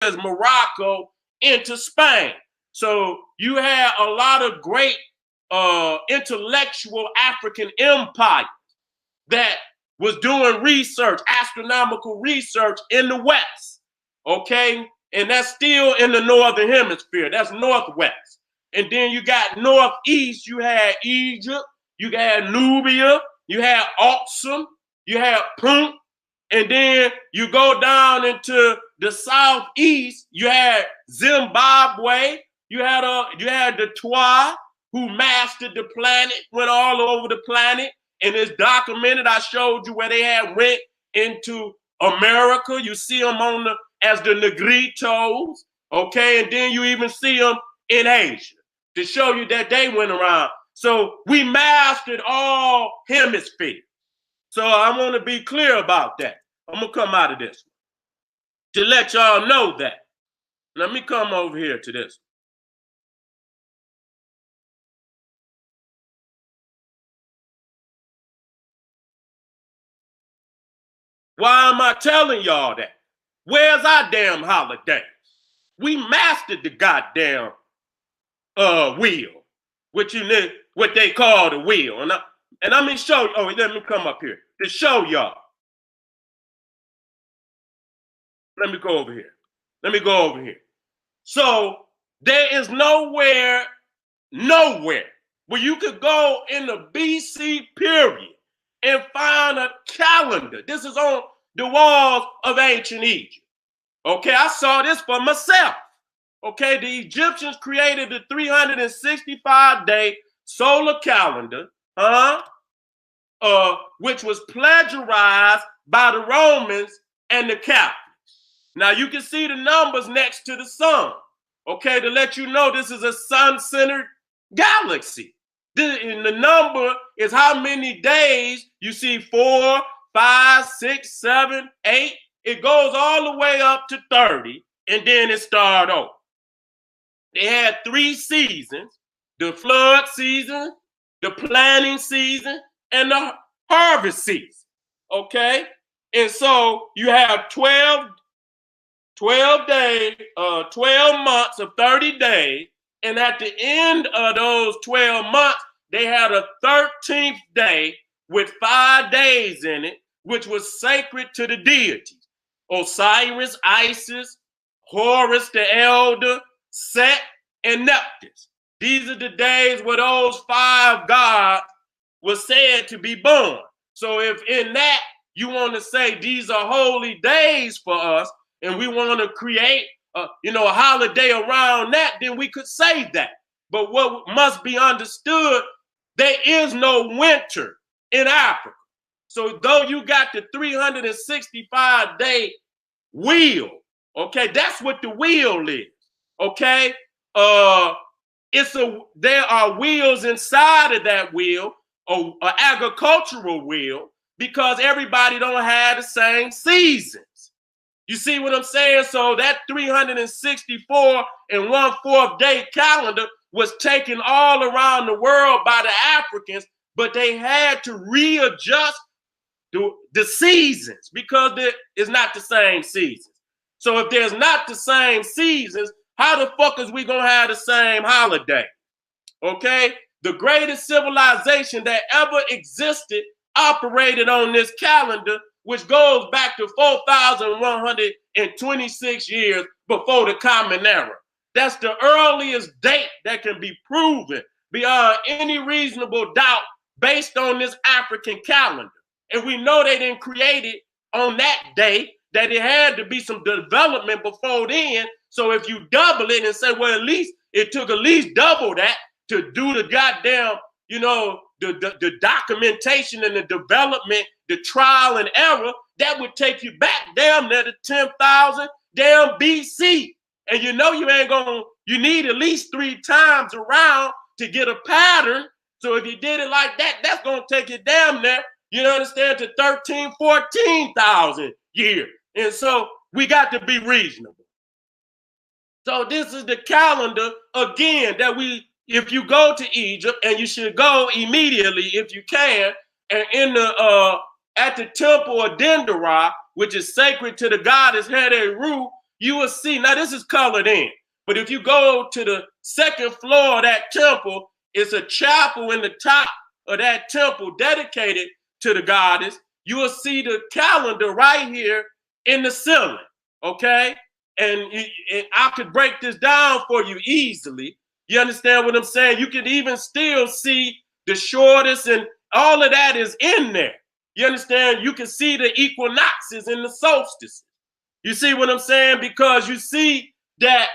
as Morocco into Spain. So you had a lot of great intellectual African empires that was doing research, astronomical research in the West, okay? And that's still in the Northern Hemisphere. That's Northwest. And then you got Northeast, you had Egypt, you had Nubia, you had Aksum, you had Punt, and then you go down into the Southeast, you had Zimbabwe, you had the Twa, who mastered the planet, went all over the planet. And it's documented. I showed you where they had went into America. You see them as the Negritos, okay? And then you even see them in Asia to show you that they went around. So we mastered all hemispheres. So I want to be clear about that. I'm going to come out of this to let y'all know that. Let me come over here to this. Why am I telling y'all that? Where's our damn holidays? We mastered the goddamn wheel, what they call the wheel. And I'm gonna show you. Oh, let me come up here to show y'all. Let me go over here. So there is nowhere where you could go in the BC period and find a calendar. This is on the walls of ancient Egypt. Okay, I saw this for myself. Okay, the Egyptians created the 365-day solar calendar, which was plagiarized by the Romans and the Catholics. Now you can see the numbers next to the sun, okay, to let you know this is a sun-centered galaxy. And the number is how many days. You see 4, 5, 6, 7, 8. It goes all the way up to 30, and then it started over. They had 3 seasons: the flood season, the planting season, and the harvest season. Okay? And so you have 12 days, 12 months of 30 days. And at the end of those 12 months, they had a 13th day with 5 days in it, which was sacred to the deities: Osiris, Isis, Horus the Elder, Set, and Nephthys. These are the days where those 5 gods were said to be born. So if in that you want to say these are holy days for us, and we want to create a holiday around that, then we could say that. But what must be understood, there is no winter in Africa. So though you got the 365-day wheel, okay, that's what the wheel is, okay? There are wheels inside of that wheel, an agricultural wheel, because everybody don't have the same seasons. You see what I'm saying? So that 364 and 1/4 day calendar was taken all around the world by the Africans, but they had to readjust the seasons because there is not the same seasons. So if there's not the same seasons, how the fuck is we gonna have the same holiday? Okay? The greatest civilization that ever existed operated on this calendar, which goes back to 4,126 years before the Common Era. That's the earliest date that can be proven beyond any reasonable doubt based on this African calendar. And we know they didn't create it on that day, that it had to be some development before then. So if you double it and say, well, at least it took at least double that to do the goddamn, the documentation and the development, the trial and error, that would take you back damn near to 10,000 damn BC. And you need at least 3 times around to get a pattern. So if you did it like that, that's going to take you damn near, you understand, to 13, 14,000 years. And so we got to be reasonable. So this is the calendar, again, that if you go to Egypt, and you should go immediately if you can, and at the temple of Dendera, which is sacred to the goddess Heru, you will see, now this is colored in, but if you go to the second floor of that temple, it's a chapel in the top of that temple dedicated to the goddess. You will see the calendar right here in the ceiling, okay? And I could break this down for you easily. You understand what I'm saying? You can even still see the shortest, and all of that is in there. You understand? You can see the equinoxes and the solstices. You see what I'm saying? Because you see that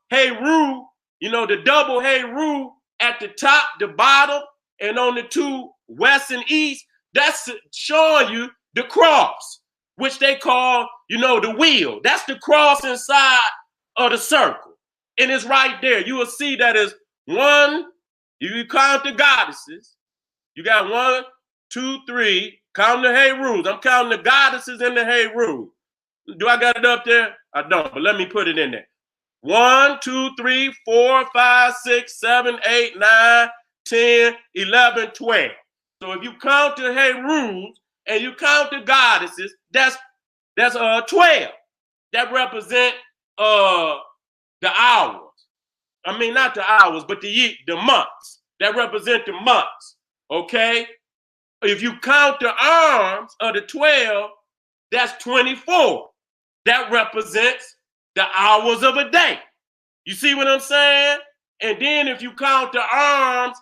Heru, you know, the double Heru at the top, the bottom, and on the two west and east, that's showing you the cross, which they call, you know, the wheel. That's the cross inside of the circle. And it's right there. You will see that is one, you count the goddesses. You got 1, 2, 3, count the Herus. I'm counting the goddesses and the Herus. Do I got it up there? I don't, but let me put it in there. 1, 2, 3, 4, 5, 6, 7, 8, 9, 10, 11, 12. So if you count the Herus and you count the goddesses, that's 12. That represent the hours. I mean, not the hours, but the months. That represent the months. Okay? If you count the arms of the 12, that's 24. That represents the hours of a day. You see what I'm saying? And then if you count the arms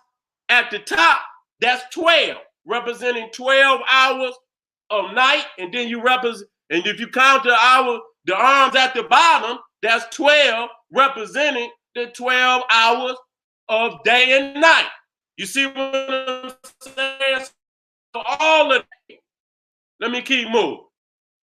at the top, that's 12, representing 12 hours of night. And then you represent, and if you count the arms at the bottom, that's 12, representing the 12 hours of day and night. You see what I'm saying? So all of that. Let me keep moving.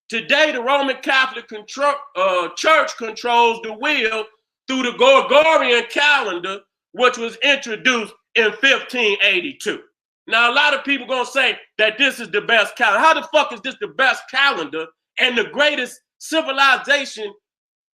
Today, the Roman Catholic Church controls the wheel through the Gregorian calendar, which was introduced in 1582. Now, a lot of people gonna say that this is the best calendar. How the fuck is this the best calendar and the greatest civilization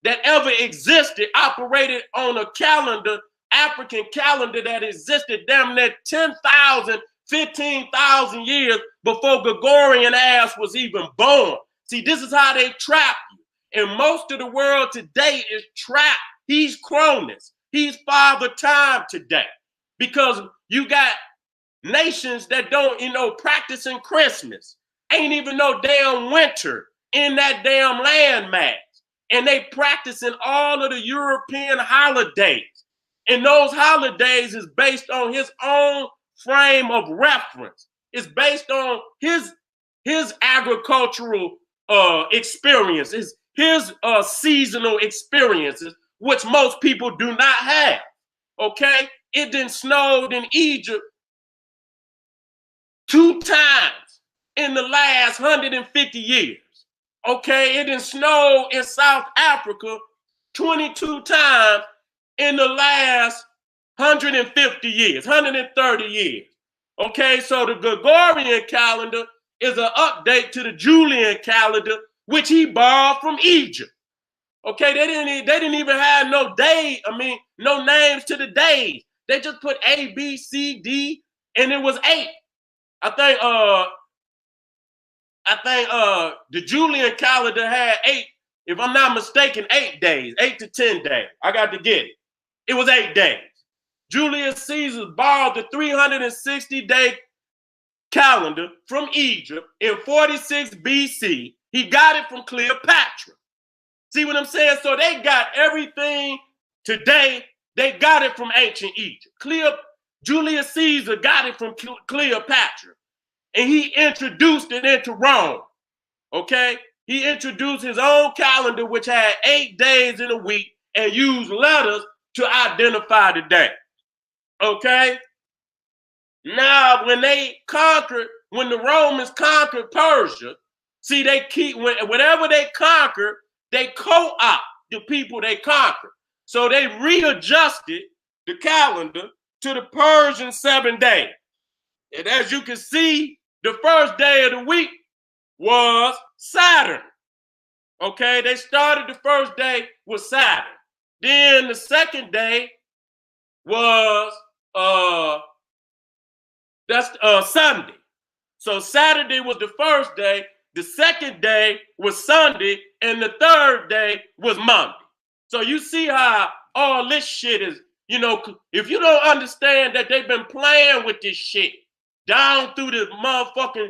that ever existed operated on a calendar, African calendar that existed damn near 10,000, 15,000 years before Gregorian ass was even born? See, this is how they trap you. And most of the world today is trapped. He's Cronus. He's Father Time today. Because you got nations that don't, practicing Christmas. Ain't even no damn winter in that damn landmass. And they practicing all of the European holidays. And those holidays is based on his own frame of reference. It's based on his agricultural experiences, his seasonal experiences, which most people do not have. Okay? It done snowed in Egypt 2 times in the last 150 years. Okay? It done snowed in South Africa 22 times in the last 150 years, 130 years. Okay? So the Gregorian calendar is an update to the Julian calendar, which he borrowed from Egypt. Okay, they didn't even have no no names to the days. They just put A, B, C, D, and it was 8. I think the Julian calendar had 8, if I'm not mistaken, 8 days, 8 to 10 days. I got to get it. It was 8 days. Julius Caesar borrowed the 360-day calendar from Egypt in 46 BC. He got it from Cleopatra. See what I'm saying? So they got everything today. They got it from ancient Egypt. Julius Caesar got it from Cleopatra. And he introduced it into Rome. Okay? He introduced his own calendar, which had 8 days in a week, and used letters to identify the day. Okay? Now, when the Romans conquered Persia, see, they keep, whenever they conquer, they co-opt the people they conquered. So they readjusted the calendar to the Persian 7 days. And as you can see, the first day of the week was Saturn. Okay, they started the first day with Saturn. Then the second day was Sunday. So Saturday was the first day. The second day was Sunday, and the third day was Monday. So you see how all this shit is, you know, if you don't understand that they've been playing with this shit down through the motherfucking,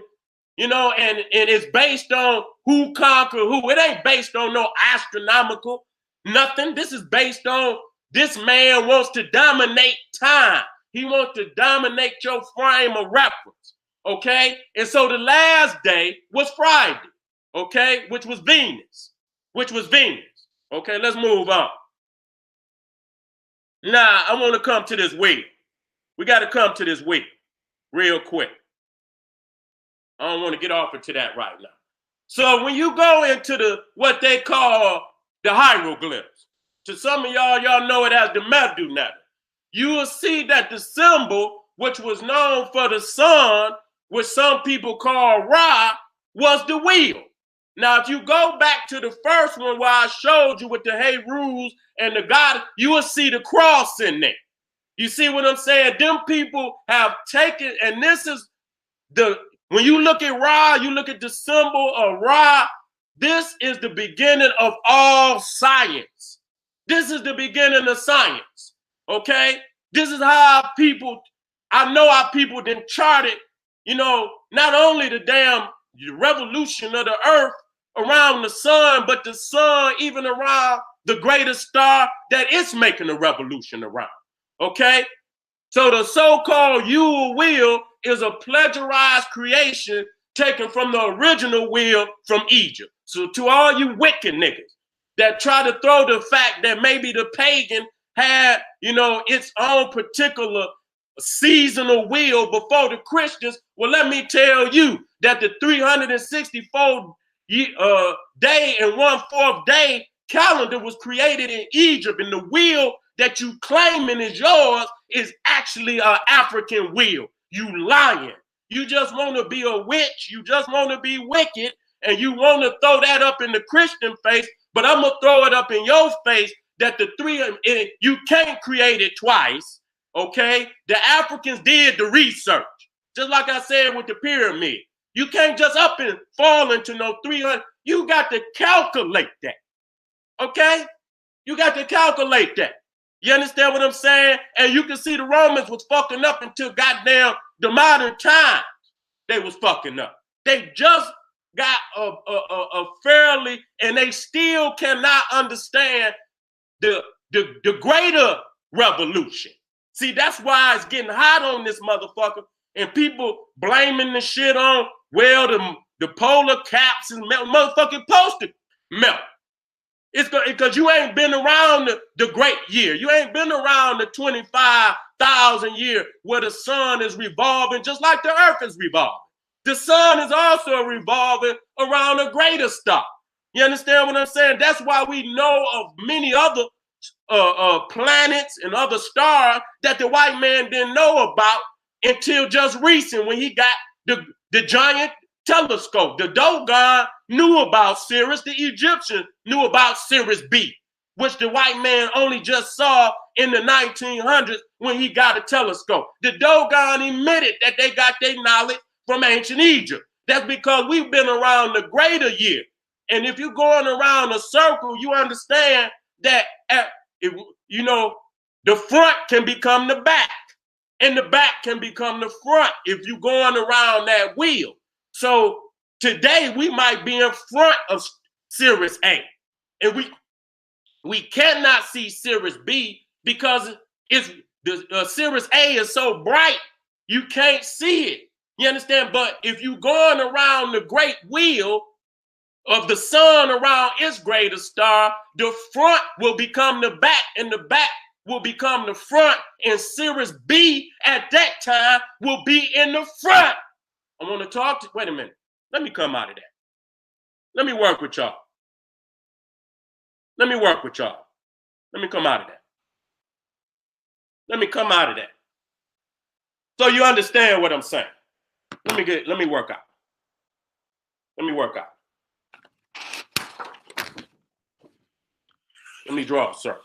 you know, and it's based on who conquer who. It ain't based on no astronomical nothing. This is based on this man wants to dominate time. He wants to dominate your frame of reference, okay? And so the last day was Friday, okay, which was Venus, Okay, let's move on. Now, I want to come to this wheel. We got to come to this wheel real quick. I don't want to get off into that right now. So when you go into the what they call the hieroglyphs, to some of y'all know it as the Medu Netter, you will see that the symbol, which was known for the sun, which some people call Ra, was the wheel. Now, if you go back to the first one where I showed you with the Herus and the God, you will see the cross in there. You see what I'm saying? Them people have taken, and this is when you look at Ra, you look at the symbol of Ra, this is the beginning of all science. This is the beginning of science, okay? This is how I know how people then charted, you know, not only the damn revolution of the earth around the sun, but the sun even around the greatest star that it's making a revolution around, okay? So the so-called Yule wheel is a plagiarized creation taken from the original wheel from Egypt. So to all you wicked niggas that try to throw the fact that maybe the pagan had, you know, its own particular seasonal wheel before the Christians, well, let me tell you that the 364 day and 1/4 day calendar was created in Egypt, and the wheel that you claiming is yours is actually an African wheel. You lying. You just want to be a witch. You just want to be wicked, and you want to throw that up in the Christian face, but I'm going to throw it up in your face that you can't create it twice, okay? The Africans did the research. Just like I said with the pyramid. You can't just up and fall into no 300. You got to calculate that, okay? You got to calculate that. You understand what I'm saying? And you can see the Romans was fucking up until goddamn the modern times. They was fucking up. They just got a fairly, and they still cannot understand the greater revolution. See, that's why it's getting hot on this motherfucker, and people blaming the shit on, well, the polar caps and motherfucking poster melt. It's because you ain't been around the great year. You ain't been around the 25,000 year where the sun is revolving just like the earth is revolving. The sun is also revolving around a greater star. You understand what I'm saying? That's why we know of many other planets and other stars that the white man didn't know about until just recent when he got the giant telescope. The Dogon knew about Sirius. The Egyptians knew about Sirius B, which the white man only just saw in the 1900s when he got a telescope. The Dogon admitted that they got their knowledge from ancient Egypt. That's because we've been around the greater year. And if you're going around a circle, you understand that, you know, the front can become the back, and the back can become the front if you're going around that wheel. So today we might be in front of Sirius A, and we cannot see Sirius B because it's the Sirius A is so bright you can't see it. You understand? But if you're going around the great wheel of the sun around its greatest star, the front will become the back, and the back will become the front, and Sirius B at that time will be in the front. I want to talk to, wait a minute. Let me come out of that. Let me work with y'all. Let me work with y'all. Let me come out of that. Let me come out of that. So you understand what I'm saying. Let me work out. Let me work out. Let me draw a circle.